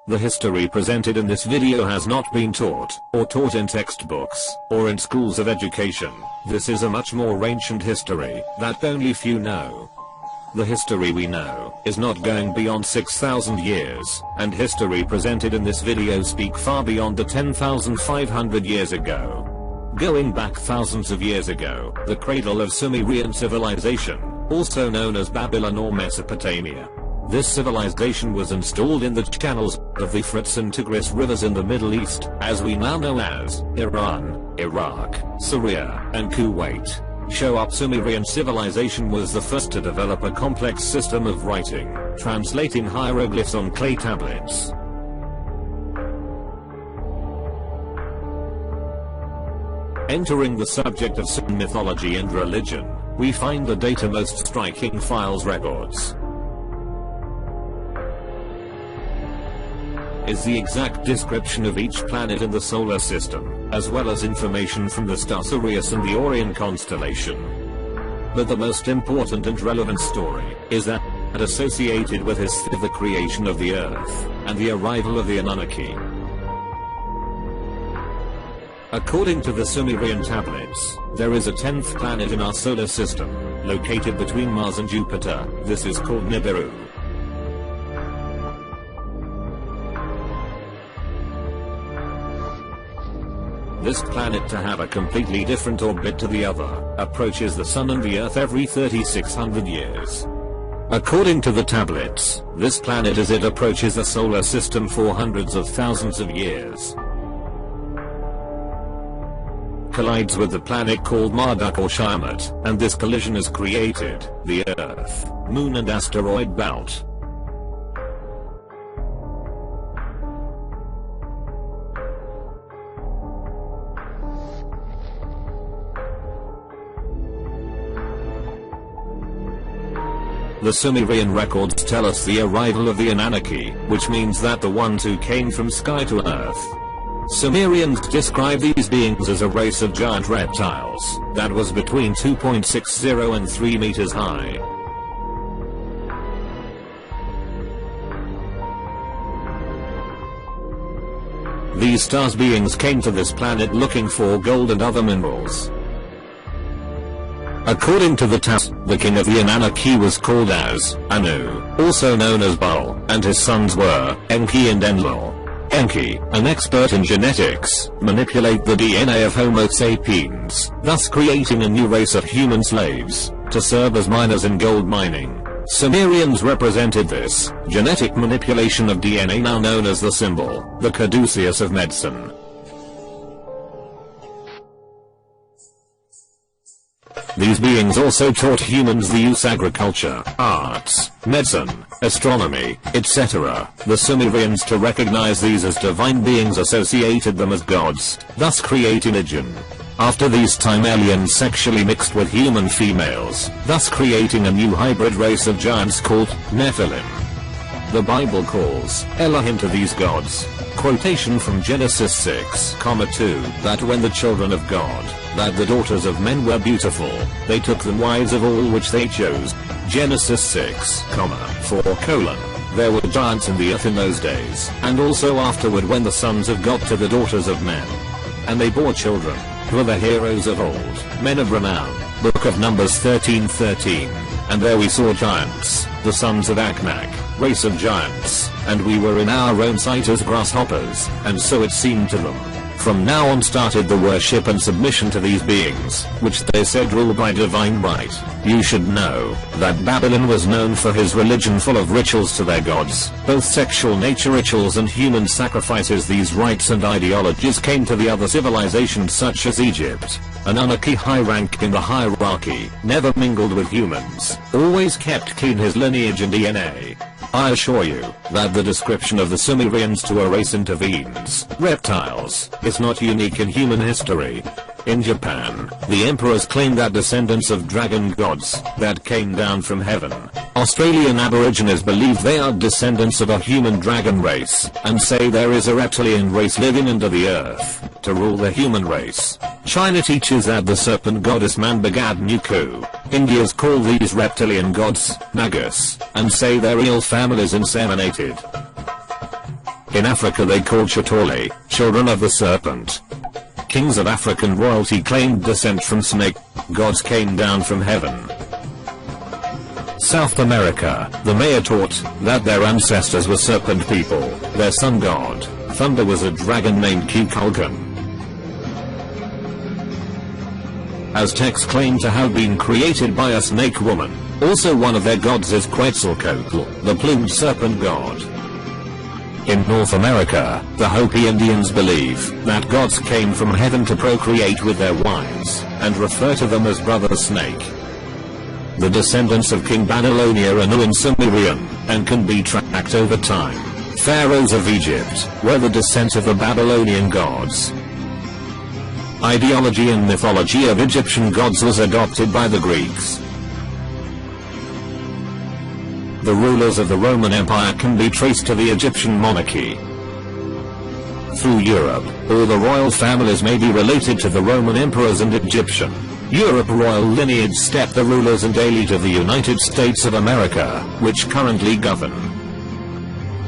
The history presented in this video has not been taught, or taught in textbooks, or in schools of education. This is a much more ancient history, that only few know. The history we know, is not going beyond 6,000 years, and history presented in this video speak far beyond the 10,500 years ago. Going back thousands of years ago, the cradle of Sumerian civilization, also known as Babylon or Mesopotamia. This civilization was installed in the channels of the Euphrates and Tigris rivers in the Middle East, as we now know as Iran, Iraq, Syria, and Kuwait. Sumerian civilization was the first to develop a complex system of writing, translating hieroglyphs on clay tablets. Entering the subject of Sumer mythology and religion, we find the data most striking files records. Is the exact description of each planet in the solar system, as well as information from the star Sirius and the Orion constellation. But the most important and relevant story, is that associated with the creation of the Earth, and the arrival of the Anunnaki. According to the Sumerian tablets, there is a 10th planet in our solar system, located between Mars and Jupiter. This is called Nibiru. This planet to have a completely different orbit to the other, approaches the Sun and the Earth every 3,600 years. According to the tablets, this planet as it approaches the solar system for hundreds of thousands of years, collides with the planet called Marduk or Tiamat, and this collision has created the Earth, Moon and asteroid belt. The Sumerian records tell us the arrival of the Anunnaki, which means that the ones who came from sky to earth. Sumerians describe these beings as a race of giant reptiles, that was between 2.60 and 3 meters high. These stars beings came to this planet looking for gold and other minerals. According to the Tablets, the king of the Anunnaki was called as Anu, also known as Bul, and his sons were Enki and Enlil. Enki, an expert in genetics, manipulate the DNA of Homo sapiens, thus creating a new race of human slaves, to serve as miners in gold mining. Sumerians represented this genetic manipulation of DNA now known as the symbol, the caduceus of medicine. These beings also taught humans the use of agriculture, arts, medicine, astronomy, etc. The Sumerians to recognize these as divine beings associated them as gods, thus creating religion. After these time aliens sexually mixed with human females, thus creating a new hybrid race of giants called Nephilim. The Bible calls Elohim to these gods. Quotation from Genesis 6:2, that when the children of God, that the daughters of men were beautiful, they took them wives of all which they chose. Genesis 6:4. There were giants in the earth in those days, and also afterward when the sons of God to the daughters of men. And they bore children, who are the heroes of old, men of renown. Book of Numbers 13:13. And there we saw giants, the sons of Anak, race of giants, and we were in our own sight as grasshoppers, and so it seemed to them. From now on started the worship and submission to these beings, which they said rule by divine right. You should know, that Babylon was known for his religion full of rituals to their gods, both sexual nature rituals and human sacrifices. These rites and ideologies came to the other civilizations such as Egypt. Anunnaki high rank in the hierarchy, never mingled with humans, always kept clean his lineage and DNA. I assure you, that the description of the Sumerians to a race intervenes, reptiles, is not unique in human history. In Japan, the emperors claim that descendants of dragon gods, that came down from heaven. Australian aborigines believe they are descendants of a human dragon race, and say there is a reptilian race living under the earth, to rule the human race. China teaches that the serpent goddess man begat Nuku. Indians call these reptilian gods, Nagas, and say their real families inseminated. In Africa they called Chitoli, children of the serpent. Kings of African royalty claimed descent from snake gods came down from heaven. South America, the Maya taught that their ancestors were serpent people. Their sun god, Thunder, was a dragon named Kukulkan. Aztecs claim to have been created by a snake woman. Also one of their gods is Quetzalcoatl, the plumed serpent god. In North America, the Hopi Indians believe that gods came from heaven to procreate with their wives, and refer to them as brother snake. The descendants of King Babylonia are known Sumerian, and can be tracked over time. Pharaohs of Egypt were the descent of the Babylonian gods. Ideology and mythology of Egyptian gods was adopted by the Greeks. The rulers of the Roman Empire can be traced to the Egyptian monarchy. Through Europe, all the royal families may be related to the Roman emperors and Egyptian. Europe royal lineage step the rulers and elite of the United States of America, which currently govern.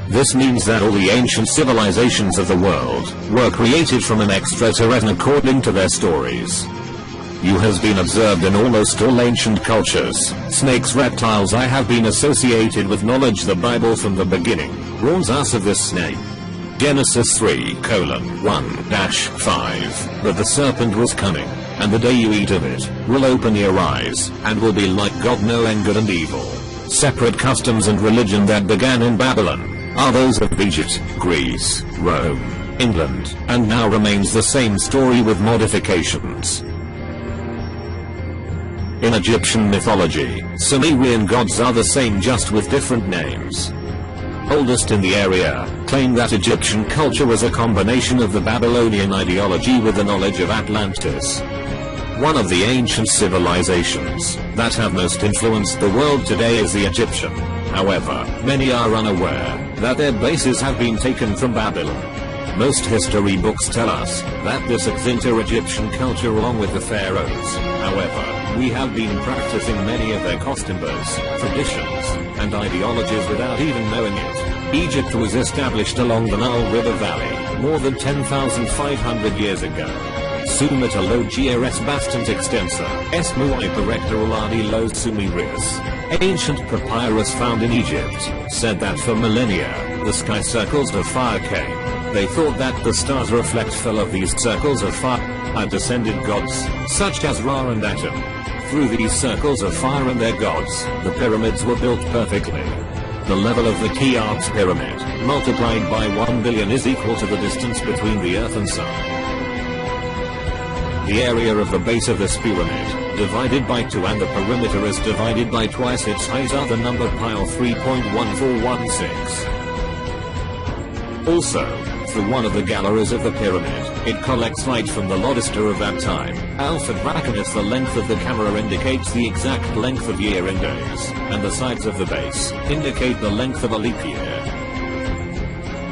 This means that all the ancient civilizations of the world were created from an extraterrestrial according to their stories. You has been observed in almost all ancient cultures. Snakes, reptiles I have been associated with knowledge. The Bible from the beginning warns us of this snake. Genesis 3:1-5. But the serpent was cunning, and the day you eat of it will open your eyes, and will be like God, knowing good and evil. Separate customs and religion that began in Babylon are those of Egypt, Greece, Rome, England, and now remains the same story with modifications. In Egyptian mythology, Sumerian gods are the same, just with different names. Oldest in the area claim that Egyptian culture was a combination of the Babylonian ideology with the knowledge of Atlantis. One of the ancient civilizations that have most influenced the world today is the Egyptian. However, many are unaware that their bases have been taken from Babylon. Most history books tell us that this extinct Egyptian culture along with the pharaohs. However, we have been practicing many of their costumes, traditions, and ideologies without even knowing it. Egypt was established along the Nile River Valley more than 10,500 years ago. Sumata lo grs bastant extensa, es muy perectoruladi los Sumerius. Ancient papyrus found in Egypt said that for millennia, the sky circles of fire came. They thought that the stars reflect fell of these circles of fire had descended gods, such as Ra and Atum. Through these circles of fire and their gods, the pyramids were built perfectly. The level of the Cheops pyramid, multiplied by 1 billion, is equal to the distance between the Earth and Sun. The area of the base of this pyramid, divided by 2, and the perimeter is divided by twice its height, are the number pi 3.1416. Also, through one of the galleries of the pyramid, it collects light from the lodestar of that time. Alpha Draconis, the length of the camera indicates the exact length of year in days, and the sides of the base indicate the length of a leap year.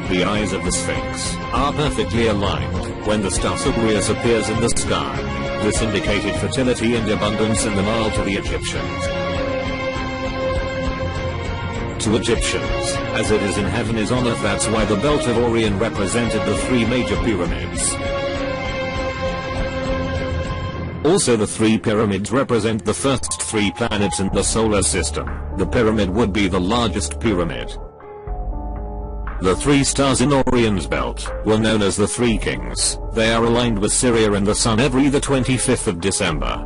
The eyes of the Sphinx are perfectly aligned when the star Sirius appears in the sky. This indicated fertility and abundance in the Nile to the Egyptians. To Egyptians, as it is in heaven is on earth. That's why the belt of Orion represented the 3 major pyramids. Also, the 3 pyramids represent the first 3 planets in the solar system. The pyramid would be the largest pyramid. The 3 stars in Orion's belt were known as the 3 kings. They are aligned with Syria and the sun every the 25th of December.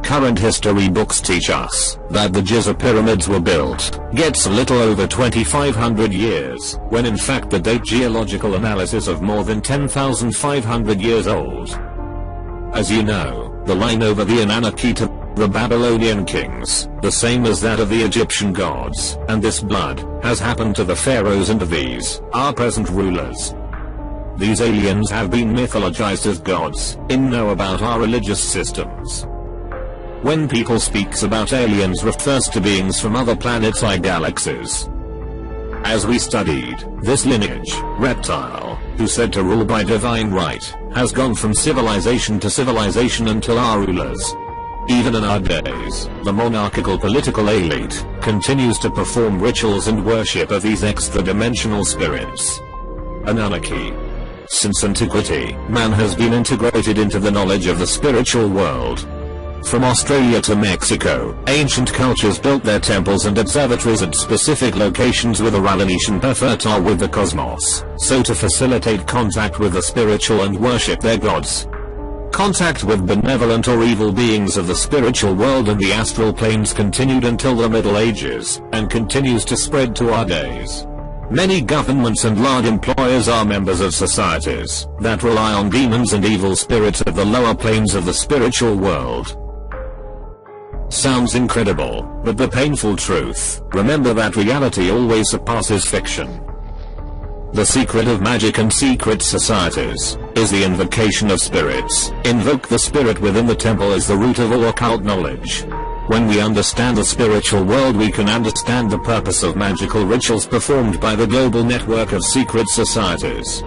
Current history books teach us that the Giza pyramids were built gets a little over 2,500 years, when in fact the date geological analysis of more than 10,500 years old. As you know, the line over the Anunnaki to the Babylonian kings, the same as that of the Egyptian gods, and this blood has happened to the pharaohs and these are present rulers. These aliens have been mythologized as gods, in know about our religious systems. When people speaks about aliens refers to beings from other planets like galaxies. As we studied this lineage, reptile, who said to rule by divine right, has gone from civilization to civilization until our rulers. Even in our days, the monarchical political elite continues to perform rituals and worship of these extra-dimensional spirits. Anunnaki. Since antiquity, man has been integrated into the knowledge of the spiritual world. From Australia to Mexico, ancient cultures built their temples and observatories at specific locations with a Ralanician portal with the cosmos, so to facilitate contact with the spiritual and worship their gods. Contact with benevolent or evil beings of the spiritual world and the astral planes continued until the Middle Ages, and continues to spread to our days. Many governments and large employers are members of societies that rely on demons and evil spirits of the lower planes of the spiritual world. Sounds incredible, but the painful truth, remember that reality always surpasses fiction. The secret of magic and secret societies is the invocation of spirits. Invoke the spirit within the temple as the root of all occult knowledge. When we understand the spiritual world, we can understand the purpose of magical rituals performed by the global network of secret societies.